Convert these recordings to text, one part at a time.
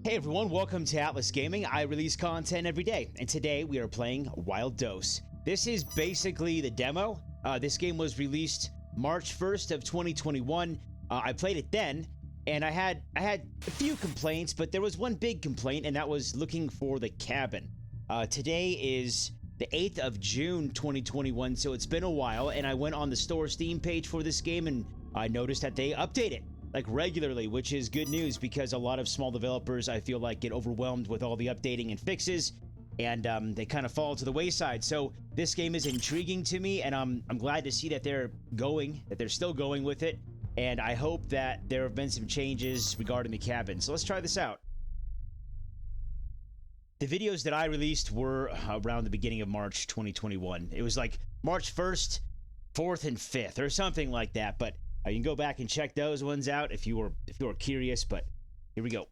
Hey everyone, welcome to Atlas Gaming. I release content every day, and today we are playing Wild Dose. This is basically the demo. This game was released March 1st of 2021. I played it then, and I had a few complaints, but there was one big complaint, and that was looking for the cabin. Today is the 8th of June 2021, so it's been a while, and I went on the store Steam page for this game, and I noticed that they update it like regularly, which is good news because a lot of small developers, I feel like, get overwhelmed with all the updating and fixes, and they kind of fall to the wayside. So this game is intriguing to me, and I'm glad to see that they're still going with it, and I hope that there have been some changes regarding the cabin. So let's try this out. The videos that I released were around the beginning of March 2021. It was like March 1st, 4th, and 5th, or something like that, but you can go back and check those ones out if you were curious, but here we go.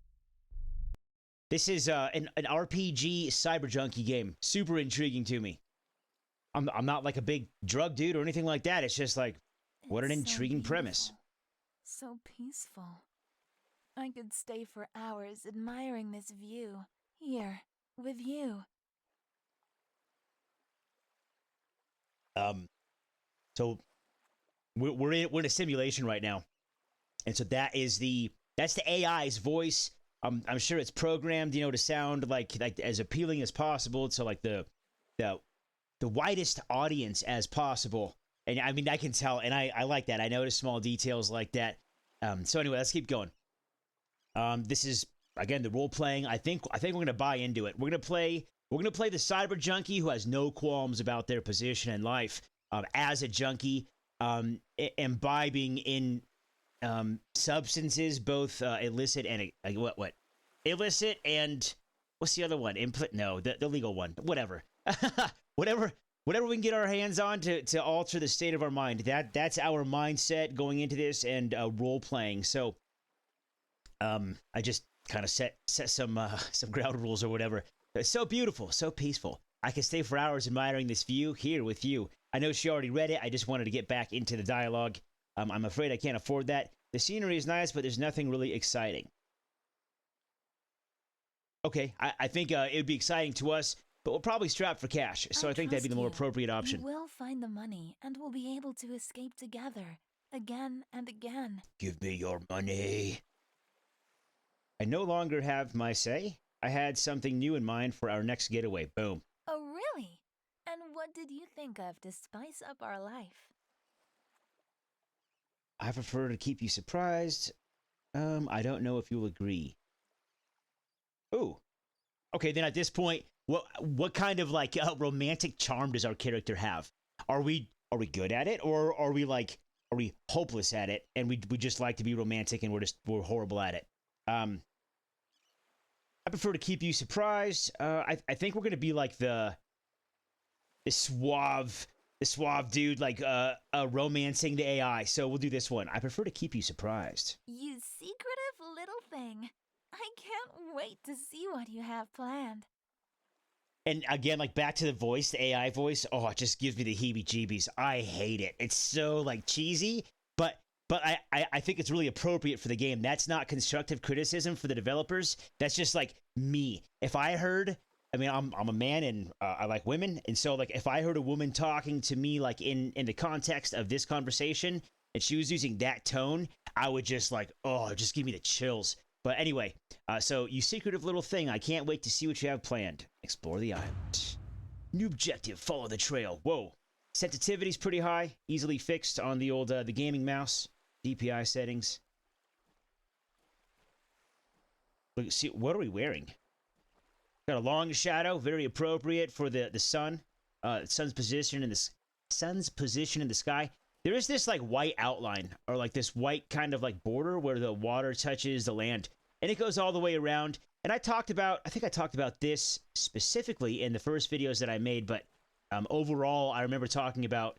This is an RPG Cyberjunkie game. Super intriguing to me. I'm not like a big drug dude or anything like that. It's just like, what an intriguing premise. So peaceful. I could stay for hours admiring this view. Here, with you. So we're in a simulation right now, and so that's the AI's voice. I'm sure it's programmed, to sound like as appealing as possible to like the widest audience as possible. And I mean, I can tell, and I like that. I notice small details like that. So anyway, let's keep going. This is again the role playing. I think we're gonna buy into it. We're gonna play the Cyberjunkie who has no qualms about their position in life as a junkie. Imbibing in substances, both illicit and illicit and what's the other one? The legal one. Whatever, whatever we can get our hands on to alter the state of our mind. That's our mindset going into this and role playing. So, I just kind of set some ground rules or whatever. It's so beautiful, so peaceful. I can stay for hours admiring this view here with you. I know she already read it. I just wanted to get back into the dialogue. I'm afraid I can't afford that. The scenery is nice, but there's nothing really exciting. Okay, I think it would be exciting to us, but we'll probably strap for cash. So I think that'd be the more appropriate option. You will find the money, and we'll be able to escape together, again and again. Give me your money. I no longer have my say. I had something new in mind for our next getaway. Boom. Oh, really? And what did you think of to spice up our life? I prefer to keep you surprised. I don't know if you'll agree. Ooh. Okay, then at this point, what kind of like romantic charm does our character have? Are we good at it, or are we hopeless at it, and we just like to be romantic and we're horrible at it? I prefer to keep you surprised. I think we're gonna be like the suave dude, like romancing the AI. So we'll do this one. I prefer to keep you surprised. You secretive little thing. I can't wait to see what you have planned. And again, like back to the voice, the AI voice. Oh, it just gives me the heebie-jeebies. I hate it. It's so like cheesy, but I think it's really appropriate for the game. That's not constructive criticism for the developers. That's just like me. If I heard, I mean, I'm a man and I like women, and so like if I heard a woman talking to me like in the context of this conversation and she was using that tone, I would just like, oh, just give me the chills. But anyway, so you secretive little thing, I can't wait to see what you have planned. Explore the island. New objective, follow the trail. Whoa. Sensitivity's pretty high, easily fixed on the old the gaming mouse. DPI settings. Look, see, what are we wearing? Got a long shadow, very appropriate for the sun. Sun's position in the sky. There is this like white outline, or like this white kind of like border where the water touches the land, and it goes all the way around. And I think I talked about this specifically in the first videos that I made, but overall, I remember talking about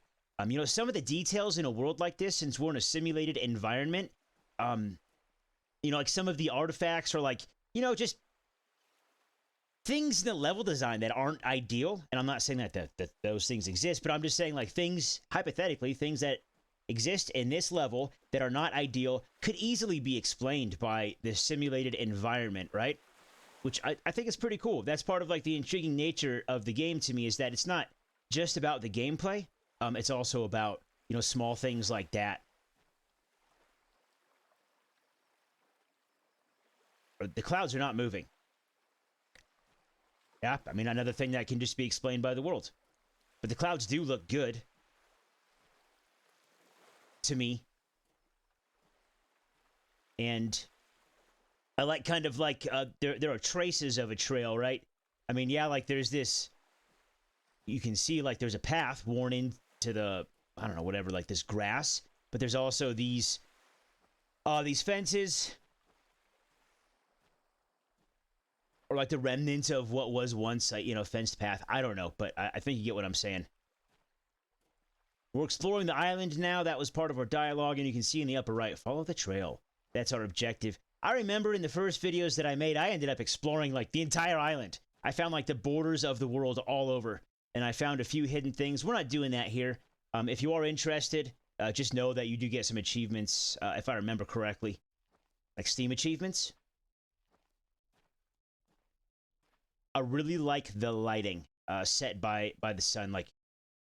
some of the details in a world like this, since we're in a simulated environment. Like some of the artifacts are like, just things in the level design that aren't ideal. And I'm not saying that those things exist, but I'm just saying like things, hypothetically, things that exist in this level that are not ideal could easily be explained by the simulated environment, right? which I think is pretty cool. That's part of like the intriguing nature of the game to me, is that it's not just about the gameplay. It's also about, you know, small things like that. The clouds are not moving. Yeah, I mean, another thing that can just be explained by the world. But the clouds do look good to me. And I like kind of like, there are traces of a trail, right? I mean, yeah, like there's this, you can see like there's a path worn into the, I don't know, whatever, like this grass. But there's also these fences. Or like the remnants of what was once a, you know, fenced path. I don't know, but I think you get what I'm saying. We're exploring the island now. That was part of our dialogue, and you can see in the upper right, follow the trail. That's our objective. I remember in the first videos that I made, I ended up exploring like the entire island. I found like the borders of the world all over, and I found a few hidden things. We're not doing that here. If you are interested, just know that you do get some achievements, if I remember correctly. Like Steam achievements. I really like the lighting set by the sun. Like,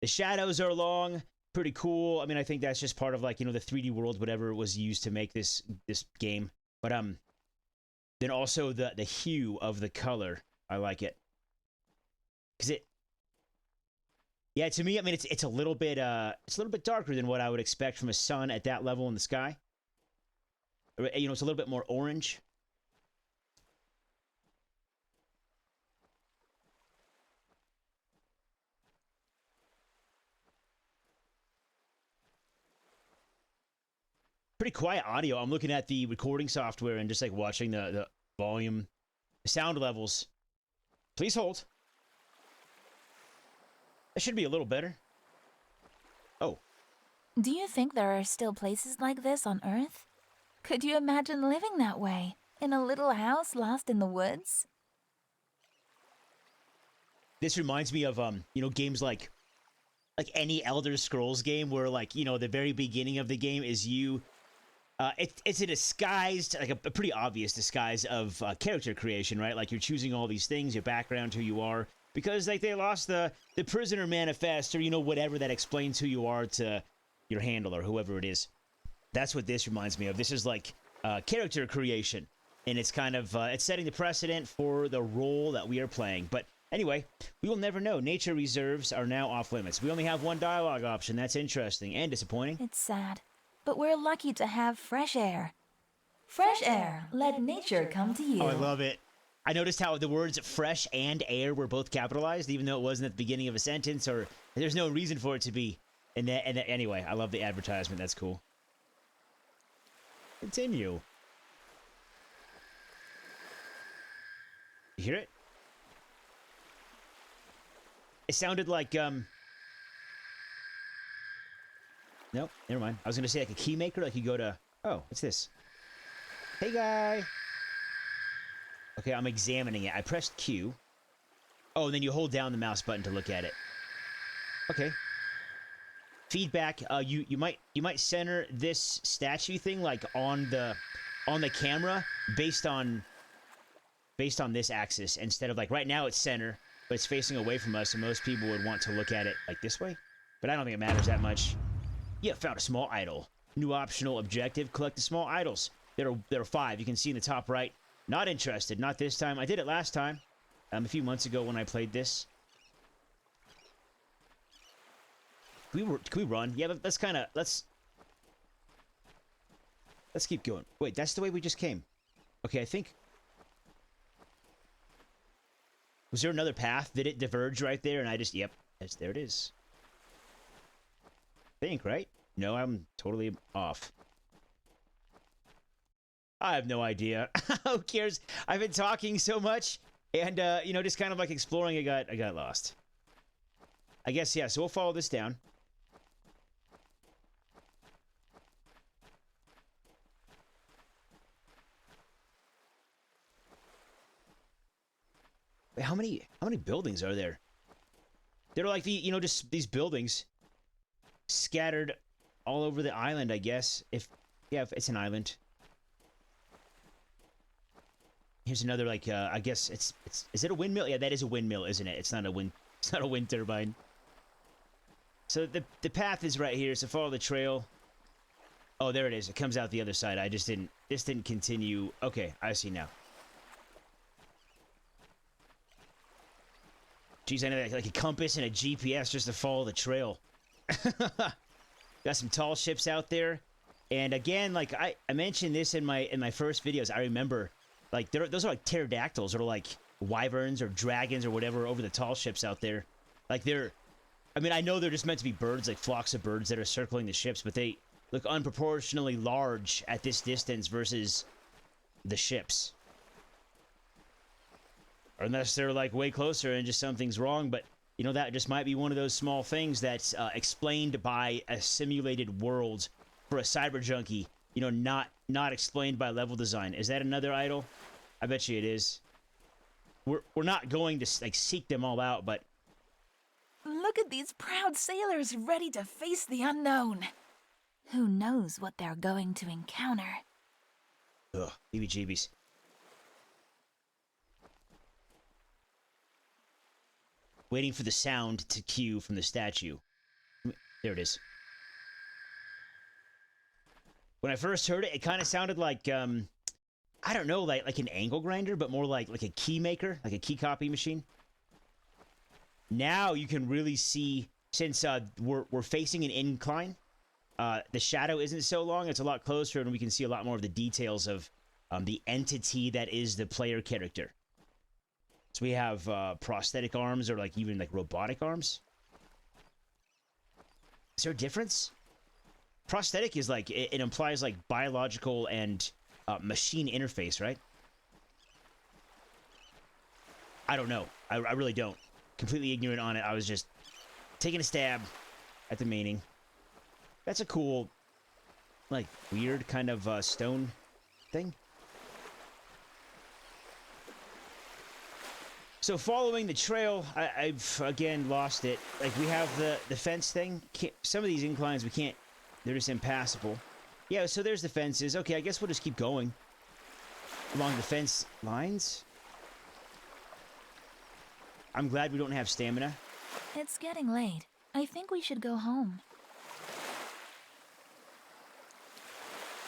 the shadows are long, pretty cool. I mean, I think that's just part of, like, you know, the 3D world, whatever was used to make this game. But then also the hue of the color, I like it. Cause yeah, to me, I mean, it's a little bit darker than what I would expect from a sun at that level in the sky. You know, it's a little bit more orange. Pretty quiet audio. I'm looking at the recording software and just like watching the volume, sound levels. Please hold. That should be a little better. Oh. Do you think there are still places like this on Earth? Could you imagine living that way, in a little house lost in the woods? This reminds me of you know, games like any Elder Scrolls game where, like, you know, the very beginning of the game is you. It's a disguised, like a pretty obvious disguise of character creation, right? Like, you're choosing all these things, your background, who you are, because like they lost the prisoner manifest, or, you know, whatever that explains who you are to your handler, whoever it is. That's what this reminds me of. This is like character creation, and it's kind of it's setting the precedent for the role that we are playing. But anyway, we will never know. Nature reserves are now off limits. We only have one dialogue option. That's interesting and disappointing. It's sad, but we're lucky to have fresh air. Fresh air, let nature come to you. Oh, I love it. I noticed how the words fresh and air were both capitalized, even though it wasn't at the beginning of a sentence, or there's no reason for it to be. And anyway, I love the advertisement. That's cool. Continue. You hear it? It sounded like, nope, never mind. I was gonna say like a key maker, like you go to, oh, what's this? Hey, guy. Okay, I'm examining it. I pressed Q. Oh, and then you hold down the mouse button to look at it. Okay. Feedback. You might center this statue thing like on the camera based on this axis, instead of like right now it's center, but it's facing away from us, and most people would want to look at it like this way. But I don't think it matters that much. Yeah, found a small idol. New optional objective: collect the small idols. There are 5. You can see in the top right. Not interested. Not this time. I did it last time, a few months ago when I played this. Can we run? Yeah, but let's kind of let's keep going. Wait, that's the way we just came. Okay, I think. Was there another path? Did it diverge right there? And I just, yep, there it is. I think, right? No, I'm totally off. I have no idea. Who cares? I've been talking so much, and you know, just kind of like exploring. I got lost. I guess, yeah. So we'll follow this down. Wait, how many buildings are there? They're like just these buildings scattered all over the island, I guess. If it's an island. Here's another, like, I guess it's is it a windmill? Yeah, that is a windmill, isn't it? It's not a wind turbine. So the path is right here, so follow the trail. Oh, there it is. It comes out the other side. This didn't continue. Okay, I see now. Jeez, I know that, like a compass and a GPS just to follow the trail. Got some tall ships out there. And again, like I mentioned this in my first videos, I remember, like, those are like pterodactyls or like wyverns or dragons or whatever over the tall ships out there. Like I mean, I know they're just meant to be birds, like flocks of birds that are circling the ships, but they look unproportionally large at this distance versus the ships. Unless they're like way closer and just something's wrong, but you know, that just might be one of those small things that's explained by a simulated world for a Cyberjunkie, you know, not explained by level design. Is that another idol? I bet you it is. We're not going to like seek them all out, but Look at these proud sailors ready to face the unknown. Who knows what they're going to encounter? ugh, heebie-jeebies. Waiting for the sound to cue from the statue. There it is. When I first heard it, it kind of sounded like, I don't know, like an angle grinder, but more like a key maker, like a key copy machine. Now you can really see, since we're facing an incline, the shadow isn't so long, it's a lot closer, and we can see a lot more of the details of the entity that is the player character. So we have prosthetic arms or like even like robotic arms. Is there a difference? Prosthetic is like, it implies like biological and machine interface, right? I don't know. I really don't. Completely ignorant on it. I was just taking a stab at the meaning. That's a cool, like, weird kind of stone thing. So following the trail, I've again lost it. Like, we have the fence thing. Some of these inclines we can't, they're just impassable. Yeah, so there's the fences. Okay, I guess we'll just keep going along the fence lines. I'm glad we don't have stamina. It's getting late. I think we should go home.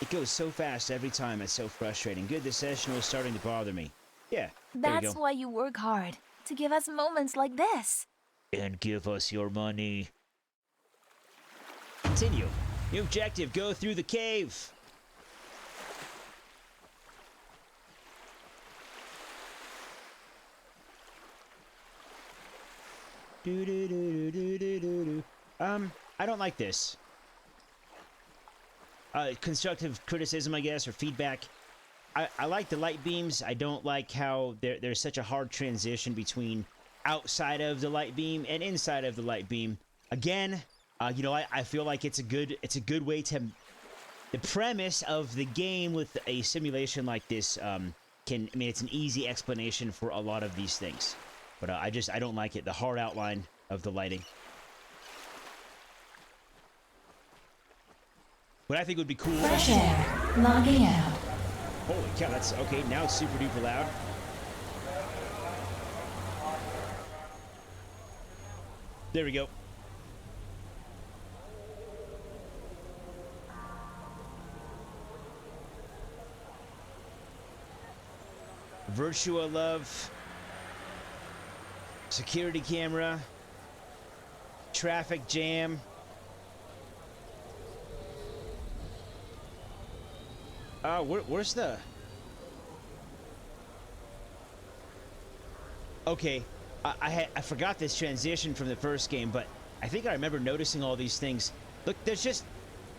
It goes so fast every time, it's so frustrating. Good, this session was starting to bother me. Yeah, there you That's go. why you work hard, to give us moments like this. And give us your money. Continue. New objective, go through the cave. I don't like this. Constructive criticism, I guess, or feedback. I like the light beams. I don't like how there's such a hard transition between outside of the light beam and inside of the light beam. Again, you know, I feel like it's a good way to. The premise of the game with a simulation like this I mean, it's an easy explanation for a lot of these things. But I don't like it. The hard outline of the lighting. What I think would be cool. Fresh air, logging out. Holy cow, that's okay. Now it's super duper loud. There we go. Virtua Love. Security camera. Traffic jam. Where's the... Okay, I forgot this transition from the first game, but I think I remember noticing all these things. Look, there's just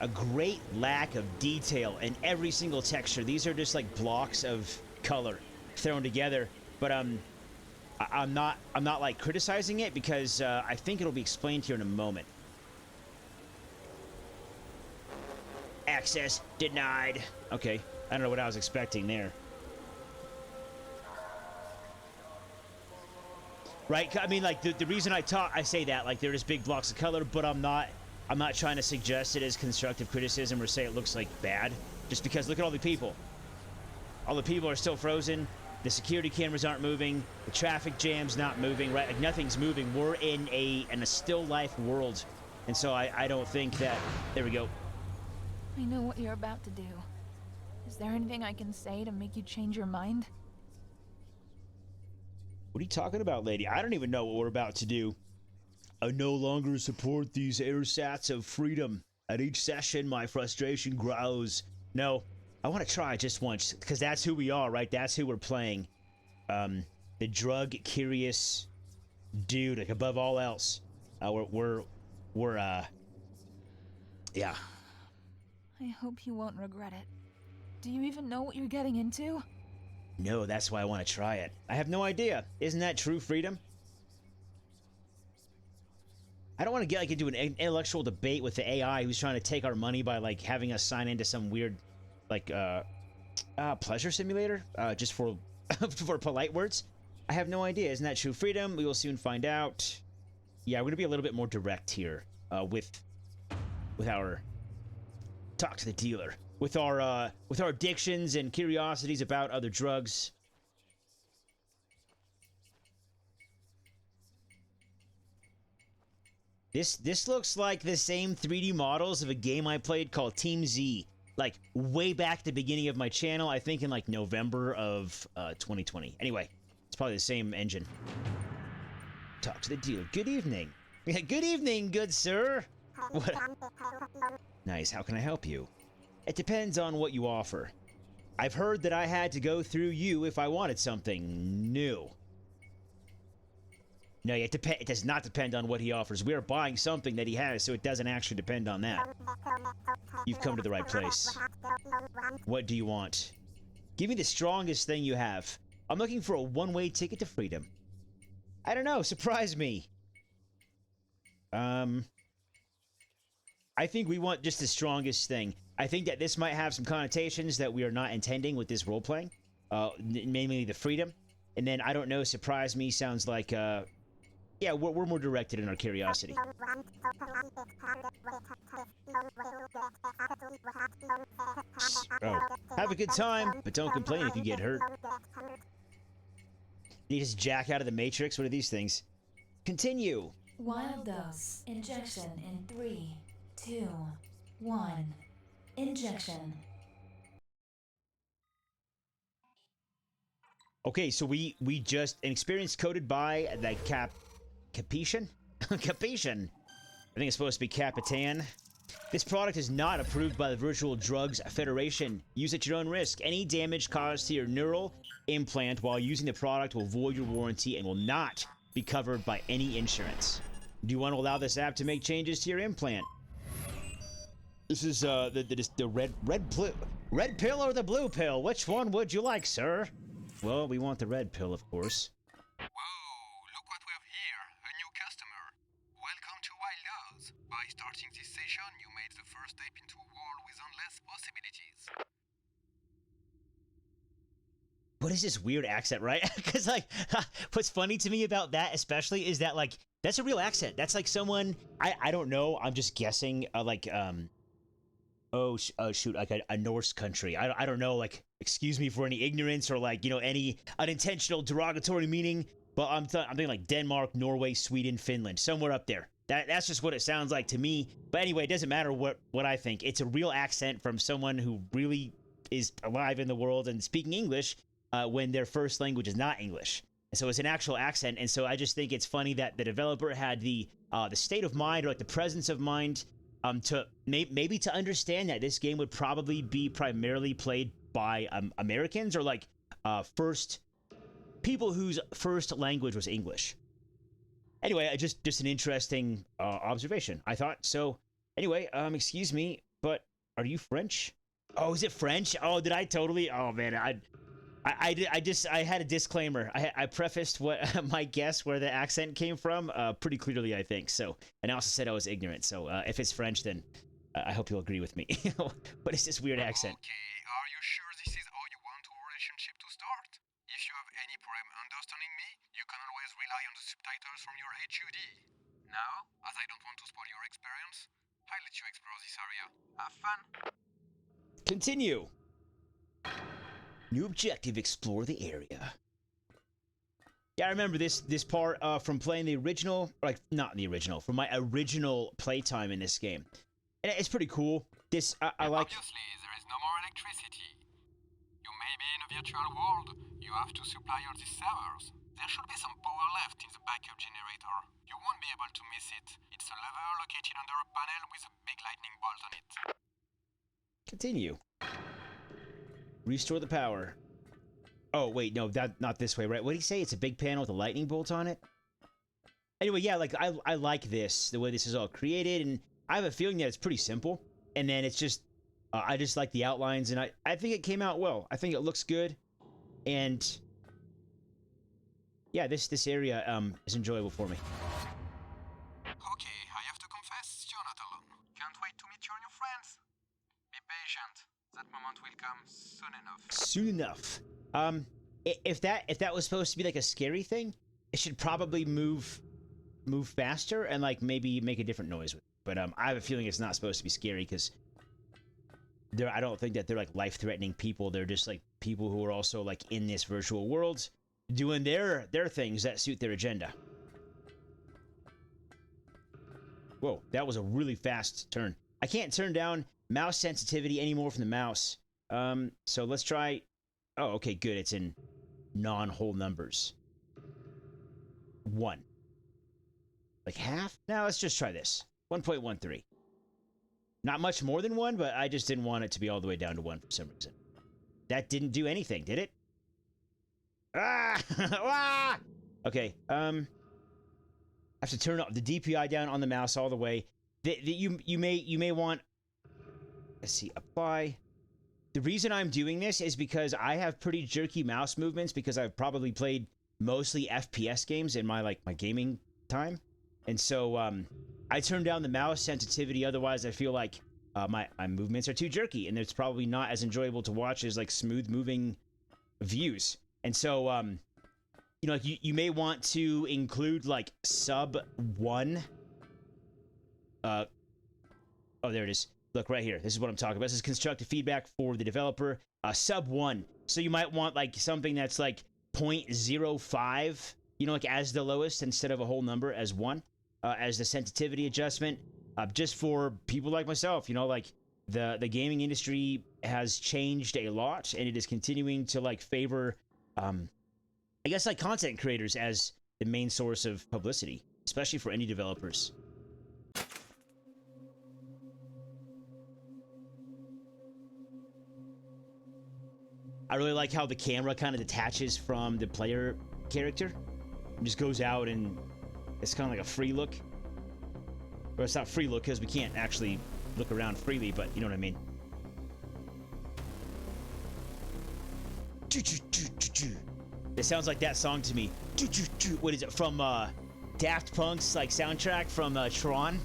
a great lack of detail in every single texture. These are just like blocks of color thrown together. But I'm not like criticizing it because I think it'll be explained here in a moment. Access denied. Okay, I don't know what I was expecting there. Right? I mean, like the reason I say that, like they're just big blocks of color, but I'm not trying to suggest it as constructive criticism or say it looks like bad. Just because look at all the people. All the people are still frozen. The security cameras aren't moving. The traffic jam's not moving, right? Like, nothing's moving. We're in a still life world. And so I don't think that... There we go. I know what you're about to do. Is there anything I can say to make you change your mind? What are you talking about, lady? I don't even know what we're about to do. I no longer support these airsats of freedom. At each session, my frustration grows. No, I want to try just once, because that's who we are, right? That's who we're playing. The drug-curious dude, like, above all else. Yeah. I hope you won't regret it. Do you even know what you're getting into? No, that's why I want to try it. I have no idea. Isn't that true freedom? I don't want to get like into an intellectual debate with the AI who's trying to take our money by like having us sign into some weird like pleasure simulator just for for polite words. I have no idea. Isn't that true freedom? We will soon find out. Yeah, we're going to be a little bit more direct here with our talk to the dealer. With our addictions and curiosities about other drugs. This looks like the same 3D models of a game I played called Team Z, like way back at the beginning of my channel. I think in like November of 2020. Anyway, it's probably the same engine. Talk to the dealer. Good evening. Good evening, good sir. What? Nice. How can I help you? It depends on what you offer. I've heard that I had to go through you if I wanted something new. No, it does not depend on what he offers. We are buying something that he has, so it doesn't actually depend on that. You've come to the right place. What do you want? Give me the strongest thing you have. I'm looking for a one-way ticket to freedom. I don't know, surprise me. I think we want just the strongest thing. I think that this might have some connotations that we are not intending with this role-playing. Mainly the freedom. And then, I don't know, surprise me sounds like, yeah, we're more directed in our curiosity. Oh, have a good time, but don't complain if you get hurt. You just jack out of the Matrix? What are these things? Continue. Wild dose. Injection in 3, 2, 1. Injection. Okay, so we just an experience coded by the Capetian? Capetian. I think it's supposed to be Capitan. This product is not approved by the Virtual Drugs Federation. Use at your own risk. Any damage caused to your neural implant while using the product will void your warranty and will not be covered by any insurance. Do you want to allow this app to make changes to your implant? This is the red pill or the blue pill? Which one would you like, sir? Well, we want the red pill, of course. Whoa, look what we have here, a new customer. Welcome to Wild Dose. By starting this session, you made the first step into a world with endless possibilities. What is this weird accent, right? Because, like, what's funny to me about that especially is that, like, that's a real accent. That's like someone, I don't know, I'm just guessing, oh shoot, like a Norse country. I don't know, like, excuse me for any ignorance or, like, you know, any unintentional derogatory meaning, but I'm thinking like Denmark, Norway, Sweden, Finland, somewhere up there. That's just what it sounds like to me. But anyway, it doesn't matter what I think. It's a real accent from someone who really is alive in the world and speaking English when their first language is not English. And so it's an actual accent, and so I just think it's funny that the developer had the state of mind, or like the presence of mind, to maybe to understand that this game would probably be primarily played by Americans, or like first people whose first language was English. Anyway, just an interesting observation, I thought. So anyway, excuse me, but are you French? Oh, is it French? Oh, did I totally? Oh man, I had a disclaimer. I prefaced what my guess where the accent came from pretty clearly, I think. So, and I also said I was ignorant. So, if it's French, then I hope you'll agree with me. What is this weird accent? Okay, are you sure this is how you want our relationship to start? If you have any problem understanding me, you can always rely on the subtitles from your HUD. Now, as I don't want to spoil your experience, I'll let you explore this area. Have fun! Continue. New objective, explore the area. Yeah, I remember this part from playing the original, like not the original, from my original playtime in this game. And it's pretty cool. This I like. Obviously, there is no more electricity. You may be in a virtual world. You have to supply all these servers. There should be some power left in the backup generator. You won't be able to miss it. It's a lever located under a panel with a big lightning bolt on it. Continue. Restore the power. Oh, wait, no, not this way, right? What did he say? It's a big panel with a lightning bolt on it? Anyway, yeah, like, I like this, the way this is all created, and I have a feeling that it's pretty simple, and then it's just, I just like the outlines, and I think it came out well. I think it looks good, and yeah, this area is enjoyable for me. Okay, I have to confess, you're not alone. Can't wait to meet you and your friends. Be patient. That moment will come soon enough. Soon enough. If that was supposed to be like a scary thing, it should probably move faster and like maybe make a different noise with it. But I have a feeling it's not supposed to be scary because I don't think that they're like life-threatening people. They're just like people who are also like in this virtual world doing their things that suit their agenda. Whoa, that was a really fast turn. I can't turn down mouse sensitivity anymore from the mouse. So let's try. Oh, okay, good. It's in non-whole numbers. 1. Like half? Now let's just try this. 1.13. Not much more than 1, but I just didn't want it to be all the way down to 1 for some reason. That didn't do anything, did it? Ah! Ah! Okay, I have to turn the DPI down on the mouse all the way. You may want. Let's see. Apply. The reason I'm doing this is because I have pretty jerky mouse movements because I've probably played mostly FPS games in my gaming time, and so I turn down the mouse sensitivity. Otherwise, I feel like my movements are too jerky, and it's probably not as enjoyable to watch as like smooth moving views. And so you know, like you may want to include like sub 1. Oh, there it is. Look right here. This is what I'm talking about. This is constructive feedback for the developer. Sub 1. So you might want like something that's like 0.05, you know, like as the lowest instead of a whole number as 1, as the sensitivity adjustment. Just for people like myself, you know, like the gaming industry has changed a lot, and it is continuing to like favor, I guess, like content creators as the main source of publicity, especially for indie developers. I really like how the camera kind of detaches from the player character. It just goes out and it's kind of like a free look. Or it's not free look because we can't actually look around freely, but you know what I mean. It sounds like that song to me. What is it from Daft Punk's like soundtrack from Tron?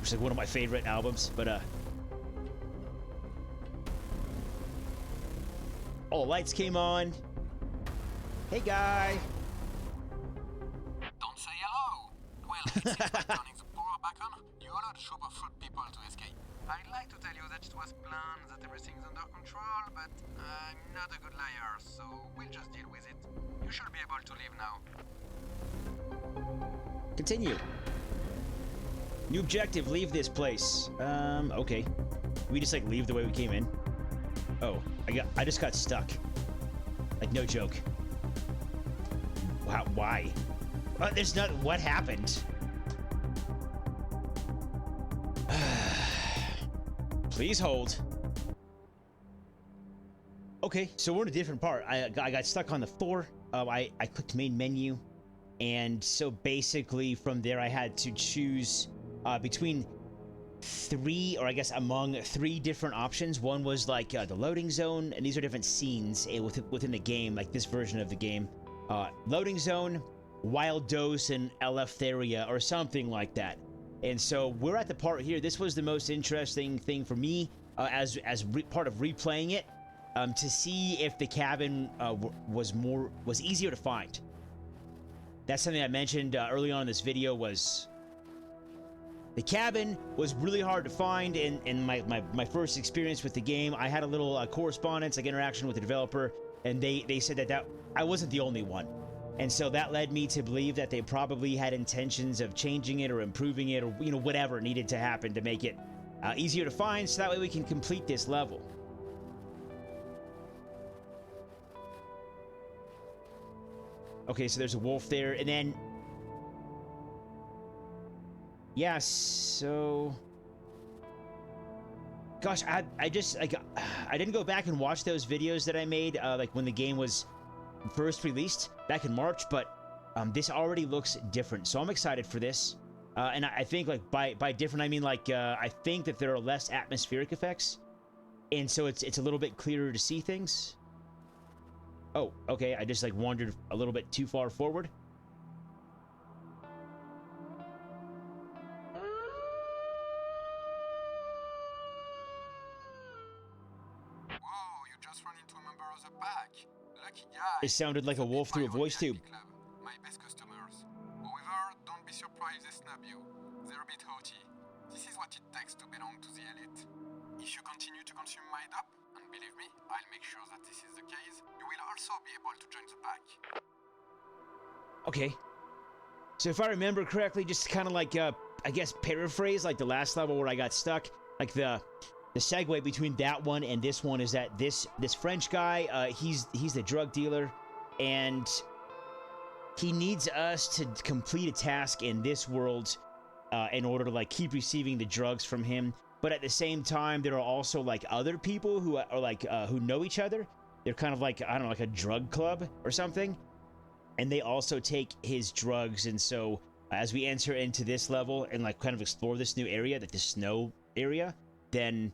It's like one of my favorite albums, but all the lights came on. Hey, guy. Don't say hello. Well, it seems like turning the power back on, you allowed a troop of fruit people to escape. I'd like to tell you that it was planned, that everything's under control, but I'm not a good liar, so we'll just deal with it. You should be able to leave now. Continue. New objective, leave this place. Okay. We just like leave the way we came in. Oh, I just got stuck. Like, no joke. Wow, why? There's not. What happened? Please hold. Okay, so we're in a different part. I got stuck on the floor. I clicked main menu, and so basically from there I had to choose between 3, or I guess among 3 different options. One was like the loading zone, and these are different scenes within the game, like this version of the game. Loading zone, wild dose, and Eleftheria, or something like that. And so we're at the part here. This was the most interesting thing for me as part of replaying it, to see if the cabin was easier to find. That's something I mentioned early on in this video. Was The cabin was really hard to find in my first experience with the game. I had a little correspondence, like interaction with the developer, and they said that I wasn't the only one. And so that led me to believe that they probably had intentions of changing it or improving it or, you know, whatever needed to happen to make it easier to find, so that way we can complete this level. Okay, so there's a wolf there, and then... yeah, so... gosh, I just, like, I didn't go back and watch those videos that I made, like, when the game was first released back in March, but this already looks different, so I'm excited for this. And I think, like, by different, I mean, like, I think that there are less atmospheric effects, and so it's a little bit clearer to see things. Oh, okay, I just, like, wandered a little bit too far forward. Whoa, you just ran into a member of the pack. Lucky guy. It sounded like a wolf through a voice tube. Club. My best customers. However, don't be surprised they snub you. They're a bit haughty. This is what it takes to belong to the elite. If you continue to consume my DAP, and believe me, I'll make sure that this is the case, you will also be able to join the pack. Okay. So if I remember correctly, just kind of like, I guess paraphrase, like the last level where I got stuck, like the segue between that one and this one is that this French guy, he's the drug dealer, and he needs us to complete a task in this world in order to, like, keep receiving the drugs from him. But at the same time, there are also, like, other people who are, like, who know each other. They're kind of like, I don't know, like a drug club or something. And they also take his drugs. And so as we enter into this level and, like, kind of explore this new area, like the snow area, then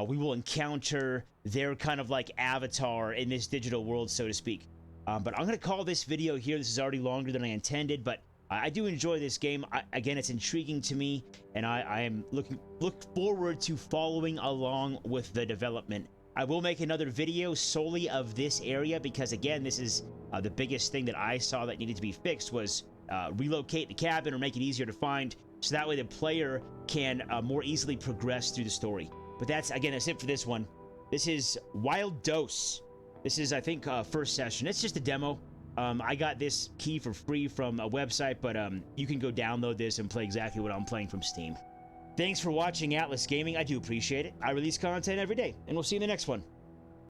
we will encounter their kind of, like, avatar in this digital world, so to speak. But I'm going to call this video here. This is already longer than I intended, but I do enjoy this game. Again, it's intriguing to me, and I am look forward to following along with the development. I will make another video solely of this area because, again, this is the biggest thing that I saw that needed to be fixed was relocate the cabin or make it easier to find, so that way the player can more easily progress through the story. But that's it for this one. This is Wild Dose. This is, I think, first session. It's just a demo. I got this key for free from a website, but you can go download this and play exactly what I'm playing from Steam. Thanks for watching Atlas Gaming. I do appreciate it. I release content every day, and we'll see you in the next one.